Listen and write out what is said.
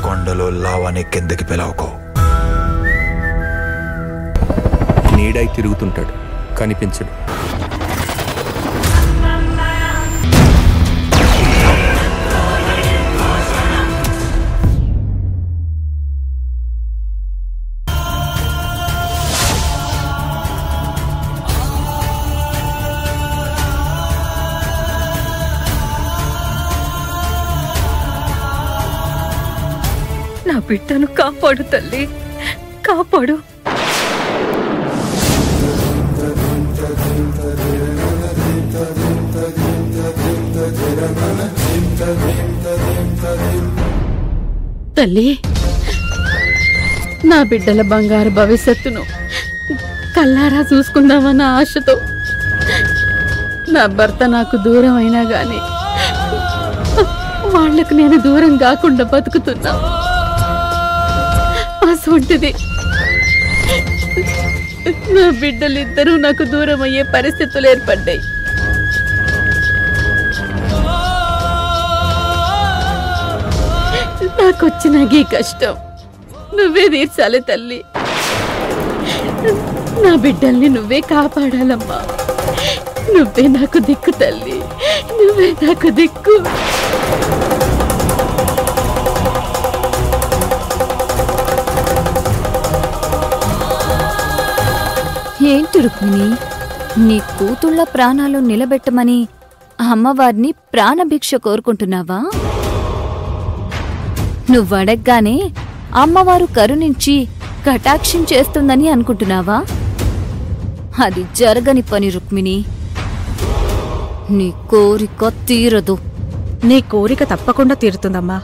కొండలో లావాని కిందకి పిలవకో. నీడై తిరుగుతుంటాడు, కనిపించడు. నా బిడ్డను కాపాడు తల్లి, కాపాడు. తల్లి, నా బిడ్డల బంగారు భవిష్యత్తును కల్లారా చూసుకుందామన్న ఆశతో నా భర్త నాకు దూరం అయినా గాని వాళ్లకు నేను దూరం కాకుండా బతుకుతున్నా. అసొంటిది నా బిడ్డలిద్దరూ నాకు దూరం అయ్యే పరిస్థితులు ఏర్పడ్డాయి. నాకొచ్చిన ఈ కష్టం నువ్వే తీర్చాలి తల్లి. నా బిడ్డల్ని నువ్వే కాపాడాలమ్మా. నువ్వే నాకు దిక్కు తల్లి, నువ్వే నాకు దిక్కు. ఏంటి రుక్మిణి, నీ కూతుళ్ళ ప్రాణాలు నిలబెట్టమని అమ్మవారిని ప్రాణభిక్ష కోరుకుంటున్నావా? నువ్వడగ్గానే అమ్మవారు కరుణించి కటాక్షం చేస్తుందని అనుకుంటున్నావా? అది జరగని పని రుక్మిణి. నీ కోరిక తీరదు. నీ కోరిక తప్పకుండా తీరుతుందమ్మా.